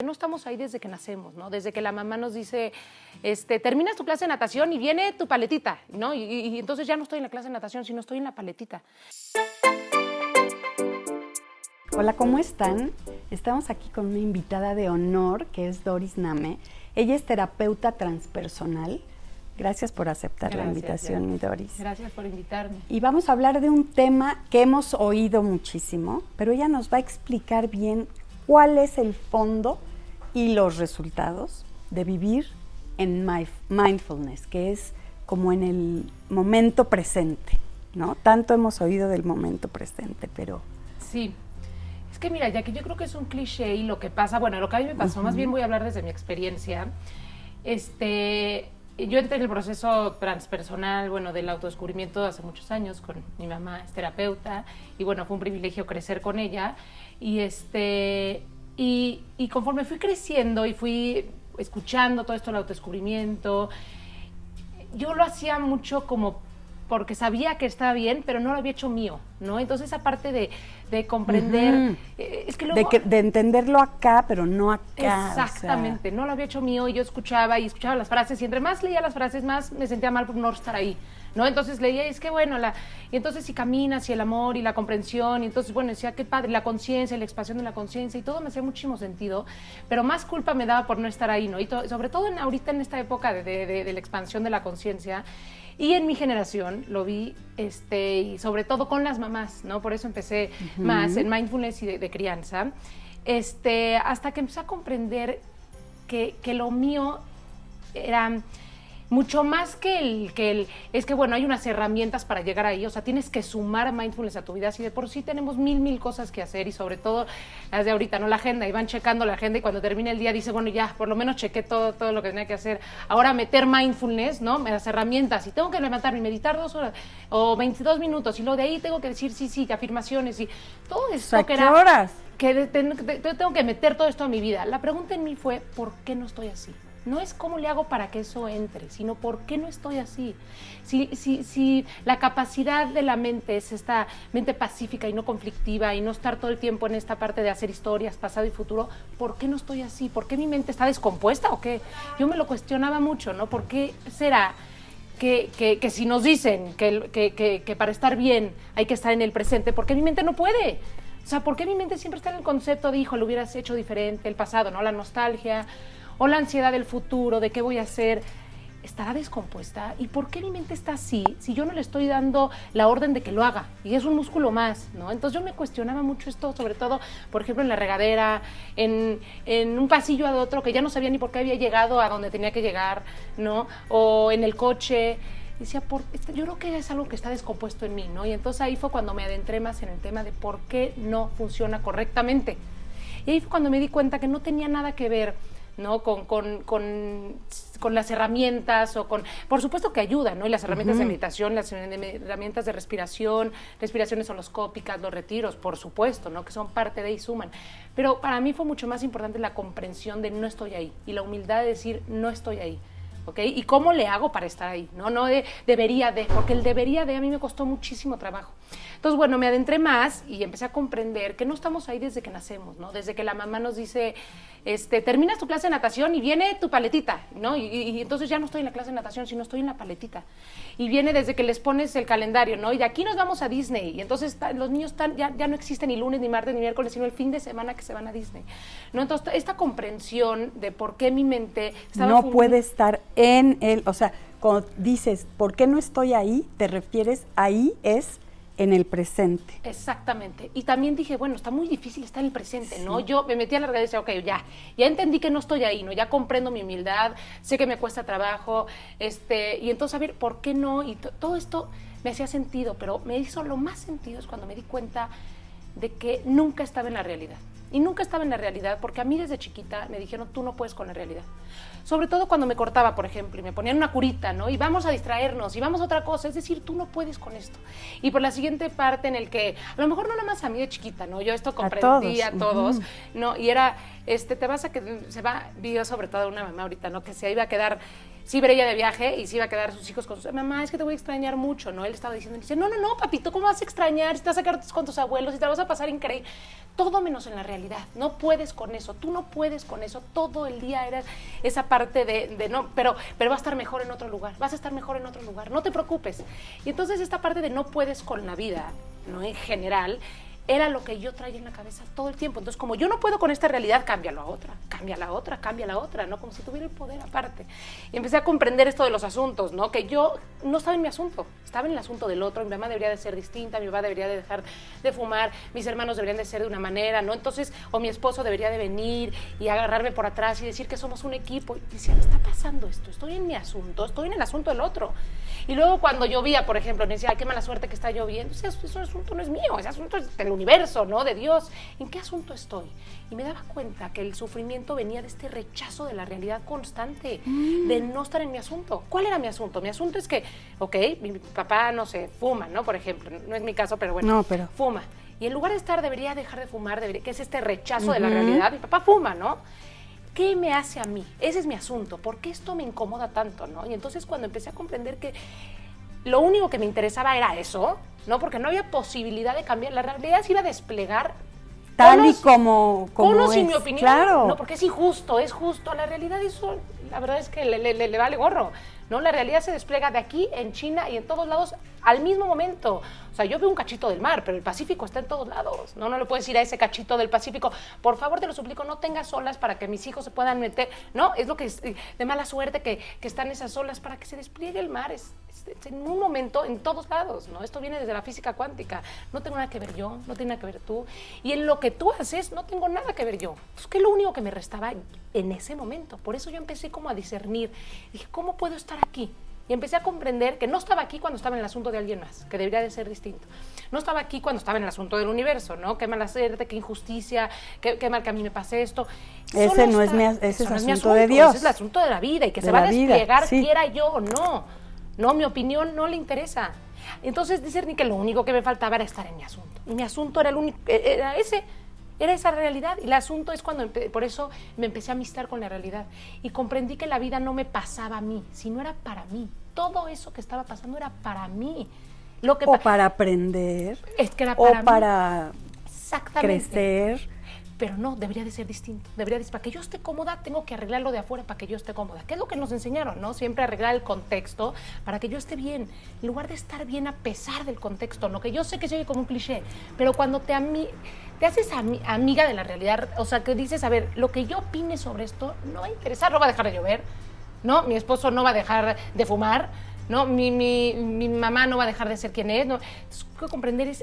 No estamos ahí desde que nacemos, ¿no? Desde que la mamá nos dice, terminas tu clase de natación y viene tu paletita, ¿no? Y entonces ya no estoy en la clase de natación, sino estoy en la paletita. Hola, ¿cómo están? Estamos aquí con una invitada de honor, que es Doris Name. Ella es terapeuta transpersonal. Gracias por aceptar la invitación, mi Doris. Gracias por invitarme. Y vamos a hablar de un tema que hemos oído muchísimo, pero ella nos va a explicar bien cuál es el fondo y los resultados de vivir en mindfulness, que es como en el momento presente, ¿no? Tanto hemos oído del momento presente, pero... Sí. Es que mira, ya que yo creo que es un cliché y lo que pasa, bueno, lo que a mí me pasó, más bien voy a hablar desde mi experiencia. Yo entré en el proceso transpersonal, bueno, del autodescubrimiento hace muchos años con mi mamá, es terapeuta, y bueno, fue un privilegio crecer con ella. Y conforme fui creciendo y fui escuchando todo esto del autodescubrimiento, yo lo hacía mucho como porque sabía que estaba bien, pero no lo había hecho mío, ¿no? Entonces, esa parte de comprender... es que luego, de entenderlo acá, pero no acá. Exactamente, o sea, no lo había hecho mío y yo escuchaba las frases, y entre más leía las frases, más me sentía mal por no estar ahí, ¿no? Entonces leía, y es que bueno, y entonces si caminas, y el amor, y la comprensión, y entonces, bueno, decía, qué padre, la conciencia, la expansión de la conciencia, y todo me hacía muchísimo sentido, pero más culpa me daba por no estar ahí, ¿no? Y sobre todo ahorita en esta época de la expansión de la conciencia, y en mi generación lo vi, y sobre todo con las mamás, ¿no? Por eso empecé más en mindfulness y de crianza, hasta que empecé a comprender que lo mío era mucho más que es que bueno, hay unas herramientas para llegar ahí, o sea, tienes que sumar mindfulness a tu vida, así de por sí tenemos mil cosas que hacer, y sobre todo las de ahorita, ¿no? La agenda, y van checando la agenda, y cuando termina el día dice, bueno, ya, por lo menos chequé todo lo que tenía que hacer, ahora meter mindfulness, ¿no? Las herramientas, y tengo que levantarme y meditar 2 horas, o 22 minutos, y luego de ahí tengo que decir sí, afirmaciones, y todo esto que era... horas? Que tengo que meter todo esto a mi vida. La pregunta en mí fue, ¿por qué no estoy así? No es cómo le hago para que eso entre, sino por qué no estoy así. Si la capacidad de la mente es esta mente pacífica y no conflictiva, y no estar todo el tiempo en esta parte de hacer historias, pasado y futuro, ¿por qué no estoy así? ¿Por qué mi mente está descompuesta o qué? Yo me lo cuestionaba mucho, ¿no? ¿Por qué será que si nos dicen que para estar bien hay que estar en el presente, ¿por qué mi mente no puede? O sea, ¿por qué mi mente siempre está en el concepto de, hijo, lo hubieras hecho diferente, el pasado, ¿no? La nostalgia o la ansiedad del futuro, de qué voy a hacer, ¿estará descompuesta? ¿Y por qué mi mente está así si yo no le estoy dando la orden de que lo haga? Y es un músculo más, ¿no? Entonces yo me cuestionaba mucho esto, sobre todo, por ejemplo, en la regadera, en un pasillo a otro, que ya no sabía ni por qué había llegado a donde tenía que llegar, ¿no? O en el coche. Decía, yo creo que es algo que está descompuesto en mí, ¿no? Y entonces ahí fue cuando me adentré más en el tema de por qué no funciona correctamente. Y ahí fue cuando me di cuenta que no tenía nada que ver, ¿no? Con las herramientas, o por supuesto que ayudan, ¿no? Y las herramientas de meditación, las herramientas de respiración, respiraciones holoscópicas, los retiros, por supuesto, ¿no? Que son parte de y suman. Pero para mí fue mucho más importante la comprensión de no estoy ahí, y la humildad de decir no estoy ahí. ¿Okay? ¿Y cómo le hago para estar ahí? No debería de, porque el debería de a mí me costó muchísimo trabajo. Entonces, bueno, me adentré más y empecé a comprender que no estamos ahí desde que nacemos, ¿no? Desde que la mamá nos dice, terminas tu clase de natación y viene tu paletita, ¿no? Y entonces ya no estoy en la clase de natación, sino estoy en la paletita. Y viene desde que les pones el calendario, ¿no? Y de aquí nos vamos a Disney. Y entonces los niños ya no existen ni lunes, ni martes, ni miércoles, sino el fin de semana que se van a Disney, ¿no? Entonces, esta comprensión de por qué mi mente estaba... No puede estar en el... O sea, cuando dices, ¿por qué no estoy ahí? Te refieres, ahí es... en el presente. Exactamente. Y también dije, bueno, está muy difícil estar en el presente, ¿no? Yo me metí a la regadera y decía, ok, ya entendí que no estoy ahí, ¿no? Ya comprendo mi humildad, sé que me cuesta trabajo, y entonces, a ver, ¿por qué no? Y todo esto me hacía sentido, pero me hizo lo más sentido es cuando me di cuenta de que nunca estaba en la realidad. Y nunca estaba en la realidad porque a mí desde chiquita me dijeron, tú no puedes con la realidad. Sobre todo cuando me cortaba, por ejemplo, y me ponían una curita, ¿no? Y vamos a distraernos, y vamos a otra cosa. Es decir, tú no puedes con esto. Y por la siguiente parte en el que, a lo mejor no nada más a mí de chiquita, ¿no? Yo esto comprendí a todos, ¿no? Y era te vas a que se va, vio sobre todo una mamá ahorita, ¿no? Que se iba a quedar, sí, ver ella de viaje y sí iba a quedar sus hijos con sus, mamá, es que te voy a extrañar mucho, ¿no? Él estaba diciendo, dice, no, papito, ¿cómo vas a extrañar? Si te vas a quedar con tus abuelos y te la vas a pasar increíble. Todo menos en la realidad, no puedes con eso, tú no puedes con eso, todo el día era esa parte de no, pero va a estar mejor en otro lugar, vas a estar mejor en otro lugar, no te preocupes. Y entonces esta parte de no puedes con la vida, ¿no? En general, era lo que yo traía en la cabeza todo el tiempo. Entonces, como yo no puedo con esta realidad, cámbiala a otra, cambia la otra, ¿no? Como si tuviera el poder aparte. Y empecé a comprender esto de los asuntos, ¿no? Que yo no estaba en mi asunto, estaba en el asunto del otro. Mi mamá debería de ser distinta, mi papá debería de dejar de fumar, mis hermanos deberían de ser de una manera, ¿no? Entonces, o mi esposo debería de venir y agarrarme por atrás y decir que somos un equipo. Y decía, ¿qué está pasando esto? Estoy en mi asunto, estoy en el asunto del otro. Y luego cuando llovía, por ejemplo, me decía, ay, qué mala suerte que está lloviendo. O sea, ese asunto no es mío, ese asunto es del universo, ¿no? De Dios. ¿En qué asunto estoy? Y me daba cuenta que el sufrimiento venía de este rechazo de la realidad constante, de no estar en mi asunto. ¿Cuál era mi asunto? Mi asunto es que, ok, mi papá, no sé, fuma, ¿no? Por ejemplo, no es mi caso, pero bueno, fuma. Y en lugar de estar, debería dejar de fumar, que es este rechazo de la realidad. Mi papá fuma, ¿no? ¿Qué me hace a mí? Ese es mi asunto. ¿Por qué esto me incomoda tanto, no? Y entonces cuando empecé a comprender que lo único que me interesaba era eso, ¿no? Porque no había posibilidad de cambiar. La realidad se iba a desplegar tal y como es. sin mi opinión. Claro. No, porque es injusto, es justo. La realidad eso, la verdad es que le vale gorro, ¿no? La realidad se despliega de aquí, en China y en todos lados al mismo momento. O sea, yo veo un cachito del mar, pero el Pacífico está en todos lados. No le puedes ir a ese cachito del Pacífico. Por favor, te lo suplico, no tengas olas para que mis hijos se puedan meter. No, es lo que es de mala suerte que están esas olas para que se despliegue el mar. Es en un momento en todos lados, ¿no? Esto viene desde la física cuántica. No tengo nada que ver yo, no tiene nada que ver tú. Y en lo que tú haces, no tengo nada que ver yo. Es que lo único que me restaba en ese momento. Por eso yo empecé como a discernir. Dije, ¿cómo puedo estar aquí? Y empecé a comprender que no estaba aquí cuando estaba en el asunto de alguien más, que debería de ser distinto. No estaba aquí cuando estaba en el asunto del universo, ¿no? Qué mala suerte, qué injusticia, qué mal que a mí me pase esto. Ese no es mi asunto de Dios. Ese es el asunto de la vida y que se va a desplegar, quiera yo o no. No, mi opinión no le interesa. Entonces discerní que lo único que me faltaba era estar en mi asunto. Y mi asunto era el único, era ese. Era esa realidad. Y el asunto es cuando, por eso me empecé a amistar con la realidad. Y comprendí que la vida no me pasaba a mí, sino era para mí. Todo eso que estaba pasando era para mí. O para aprender. Es que era para mí. Para exactamente. Crecer. Pero no, debería de ser distinto. Para que yo esté cómoda, tengo que arreglarlo de afuera para que yo esté cómoda. ¿Qué es lo que nos enseñaron, no? Siempre arreglar el contexto para que yo esté bien. En lugar de estar bien a pesar del contexto, ¿no? Que yo sé que se oye como un cliché, pero cuando te haces amiga de la realidad, o sea, que dices, a ver, lo que yo opine sobre esto no va a interesar, no va a dejar de llover, ¿no? Mi esposo no va a dejar de fumar, ¿no? Mi mamá no va a dejar de ser quien es, ¿no? Entonces, lo que comprender es...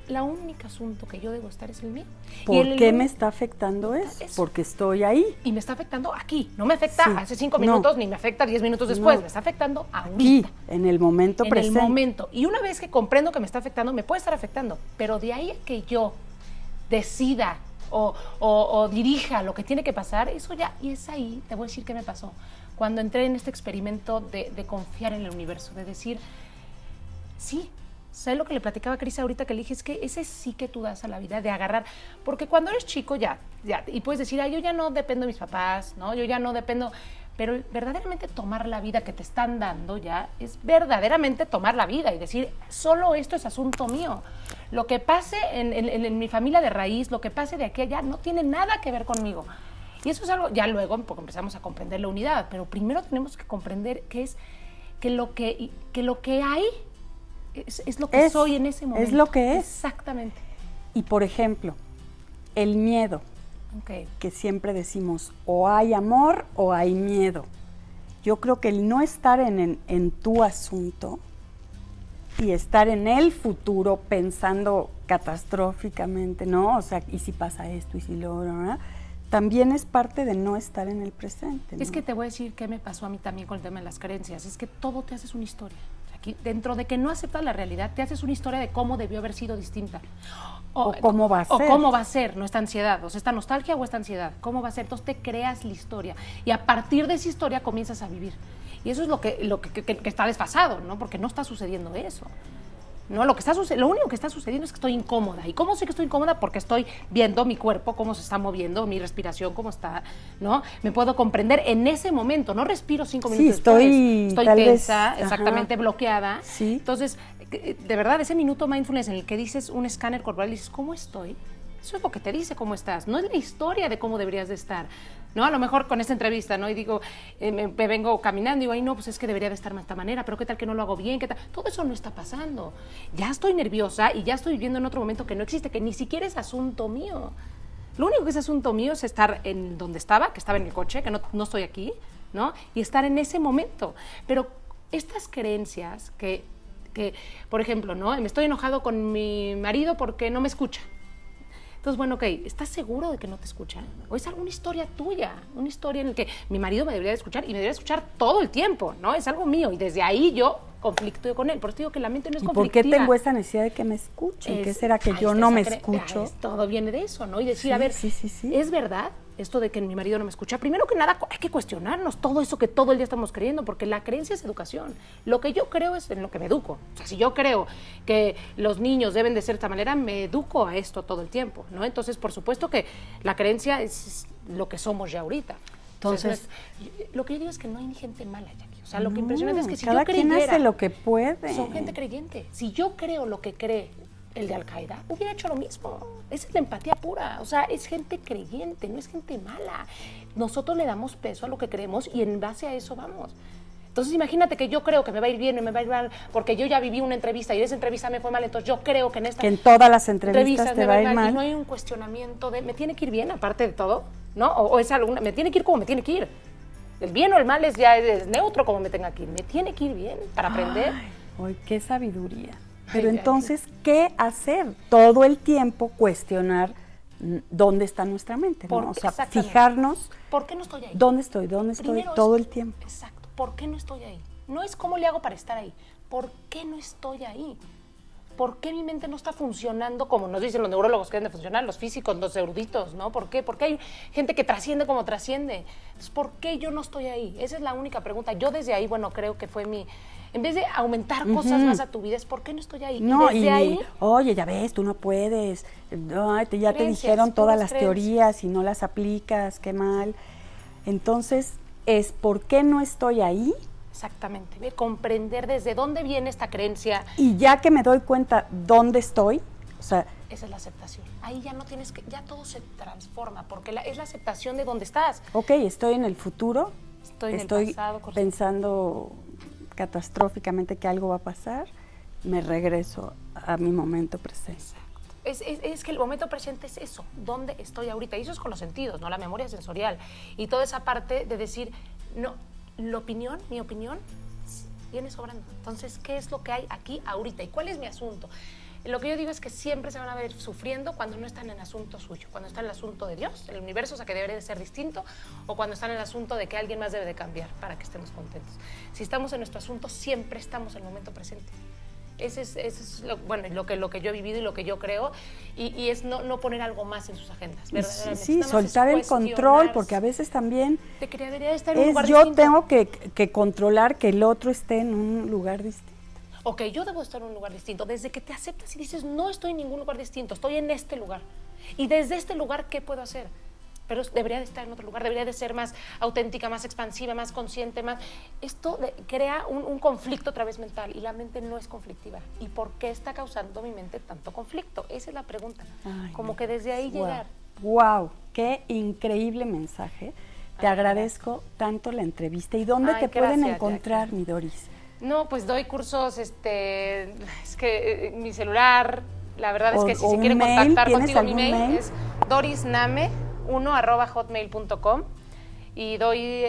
La única asunto que yo debo estar es el mío. ¿Por qué me está afectando eso? Porque estoy ahí. Y me está afectando aquí. No me afecta hace 5 minutos, ni me afecta 10 minutos después. Me está afectando ahorita. Aquí, en el momento presente. En el momento. Y una vez que comprendo que me está afectando, me puede estar afectando. Pero de ahí a que yo decida o dirija lo que tiene que pasar, eso ya, y es ahí, te voy a decir qué me pasó. Cuando entré en este experimento de confiar en el universo, de decir, sí, ¿sabes lo que le platicaba a Cris ahorita que le dije? Es que ese sí que tú das a la vida, de agarrar. Porque cuando eres chico ya y puedes decir, yo ya no dependo de mis papás, ¿no? Yo ya no dependo. Pero verdaderamente tomar la vida que te están dando ya es verdaderamente tomar la vida y decir, solo esto es asunto mío. Lo que pase en mi familia de raíz, lo que pase de aquí a allá, no tiene nada que ver conmigo. Y eso es algo, ya luego porque empezamos a comprender la unidad, pero primero tenemos que comprender que lo que hay es lo que soy en ese momento. Es lo que es. Exactamente. Y por ejemplo, el miedo, que siempre decimos, o hay amor o hay miedo. Yo creo que el no estar en tu asunto y estar en el futuro pensando catastróficamente, ¿no? O sea, ¿y si pasa esto? ¿Y si lo...? ¿no? También es parte de no estar en el presente, ¿no? Es que te voy a decir qué me pasó a mí también con el tema de las creencias. Es que todo te haces una historia. Aquí, dentro de que no aceptas la realidad, te haces una historia de cómo debió haber sido distinta. O cómo va a ser. O cómo va a ser, no esta ansiedad, o sea, esta nostalgia o esta ansiedad. ¿Cómo va a ser? Entonces te creas la historia. Y a partir de esa historia comienzas a vivir. Y eso es lo que está desfasado, ¿no? Porque no está sucediendo eso. ¿no? Lo único que está sucediendo es que estoy incómoda. ¿Y cómo sé que estoy incómoda? Porque estoy viendo mi cuerpo, cómo se está moviendo, mi respiración, cómo está, ¿no? Me puedo comprender en ese momento, no respiro 5 minutos estoy tensa, vez, exactamente bloqueada. Sí. Entonces, de verdad, ese minuto mindfulness en el que dices un escáner corporal y dices, ¿cómo estoy? Eso es lo que te dice cómo estás, no es la historia de cómo deberías de estar, ¿no? A lo mejor con esta entrevista, ¿no? Y digo, me vengo caminando y digo, ay, no, pues es que debería de estar de esta manera, pero ¿qué tal que no lo hago bien? ¿Qué tal? Todo eso no está pasando. Ya estoy nerviosa y ya estoy viviendo en otro momento que no existe, que ni siquiera es asunto mío. Lo único que es asunto mío es estar en donde estaba, que estaba en el coche, que no estoy aquí, ¿no? Y estar en ese momento. Pero estas creencias que por ejemplo, ¿no? Me estoy enojado con mi marido porque no me escucha. Entonces, bueno, ok, ¿estás seguro de que no te escucha? ¿O es alguna historia tuya? Una historia en la que mi marido me debería de escuchar y me debería escuchar todo el tiempo, ¿no? Es algo mío y desde ahí yo conflictúo con él. Por eso digo que la mente no es conflictiva. ¿Por qué tengo esa necesidad de que me escuchen? ¿Qué será que yo no me escucho? Todo viene de eso, ¿no? Y decir, a ver, ¿es verdad esto de que mi marido no me escucha? Primero que nada, hay que cuestionarnos todo eso que todo el día estamos creyendo, porque la creencia es educación. Lo que yo creo es en lo que me educo. O sea, si yo creo que los niños deben de ser de esta manera, me educo a esto todo el tiempo, ¿no? Entonces, por supuesto que la creencia es lo que somos ya ahorita. Entonces, lo que yo digo es que no hay gente mala, Jackie. O sea, lo que impresionante es que si yo creyera... Cada quien hace lo que puede. Son gente creyente. Si yo creo lo que cree el de Al-Qaeda, hubiera hecho lo mismo. Esa es la empatía pura. O sea, es gente creyente, no es gente mala. Nosotros le damos peso a lo que creemos y en base a eso vamos. Entonces, imagínate que yo creo que me va a ir bien y me va a ir mal porque yo ya viví una entrevista y esa entrevista me fue mal, entonces yo creo que en esta... Que en todas las entrevistas te va a ir mal. Y no hay un cuestionamiento de, ¿me tiene que ir bien aparte de todo? ¿No? O es alguna, me tiene que ir como me tiene que ir. El bien o el mal es neutro como me tenga que ir. Me tiene que ir bien para aprender. Ay, qué sabiduría. Pero entonces, ¿qué hacer? Todo el tiempo cuestionar dónde está nuestra mente, ¿no? O sea, fijarnos. ¿Por qué no estoy ahí? ¿Dónde estoy todo el tiempo? Exacto. ¿Por qué no estoy ahí? No es cómo le hago para estar ahí. ¿Por qué no estoy ahí? ¿Por qué mi mente no está funcionando como nos dicen los neurólogos que deben de funcionar, los físicos, los eruditos, ¿no? ¿Por qué? Porque hay gente que trasciende como trasciende. Entonces, ¿por qué yo no estoy ahí? Esa es la única pregunta. Yo desde ahí, bueno, creo que fue en vez de aumentar cosas más a tu vida, es ¿por qué no estoy ahí? No, y desde ahí... Oye, ya ves, tú no puedes. Ay, ya te dijeron todas las teorías y no las aplicas, qué mal. Entonces, es ¿por qué no estoy ahí? Exactamente, comprender desde dónde viene esta creencia. Y ya que me doy cuenta dónde estoy, o sea... Esa es la aceptación. Ahí ya no tienes que, ya todo se transforma, porque es la aceptación de dónde estás. Ok, estoy en el futuro, estoy en el pasado, pensando catastróficamente que algo va a pasar, me regreso a mi momento presente. Exacto. Es que el momento presente es eso, dónde estoy ahorita. Y eso es con los sentidos, ¿no? La memoria sensorial. Y toda esa parte de decir, no, mi opinión, viene sobrando. Entonces, ¿qué es lo que hay aquí ahorita? ¿Y cuál es mi asunto? Lo que yo digo es que siempre se van a ver sufriendo cuando no están en asunto suyo, cuando está en el asunto de Dios, el universo, o sea, que debería de ser distinto, o cuando están en el asunto de que alguien más debe de cambiar para que estemos contentos. Si estamos en nuestro asunto, siempre estamos en el momento presente. Ese es lo que yo he vivido y lo que yo creo, y es no poner algo más en sus agendas, verdaderamente. Sí, soltar el control, porque a veces también debería estar en un lugar yo distinto. tengo que controlar que el otro esté en un lugar distinto. Ok, yo debo estar en un lugar distinto. Desde que te aceptas y dices, no estoy en ningún lugar distinto, estoy en este lugar. Y desde este lugar, ¿qué puedo hacer? Pero debería de estar en otro lugar, debería de ser más auténtica, más expansiva, más consciente, más... Esto crea un conflicto otra vez mental, y la mente no es conflictiva. ¿Y por qué está causando mi mente tanto conflicto? Esa es la pregunta. Ay, como que desde ahí llegar. ¡Wow! ¡Qué increíble mensaje! Te agradezco tanto la entrevista. ¿Y dónde te pueden encontrar, Jackie? Mi Doris? No, pues doy cursos, es que mi celular, la verdad es que si se quieren contactar contigo, mi mail es dorisname1@hotmail.com, y doy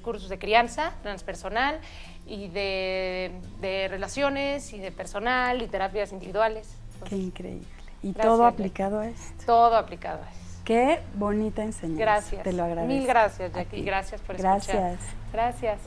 cursos de crianza transpersonal y de relaciones y de personal y terapias individuales. Qué increíble. ¿Y todo aplicado a esto? Todo aplicado a esto. Qué bonita enseñanza. Gracias. Te lo agradezco. Mil gracias, Jackie. Gracias por escuchar. Gracias. Gracias.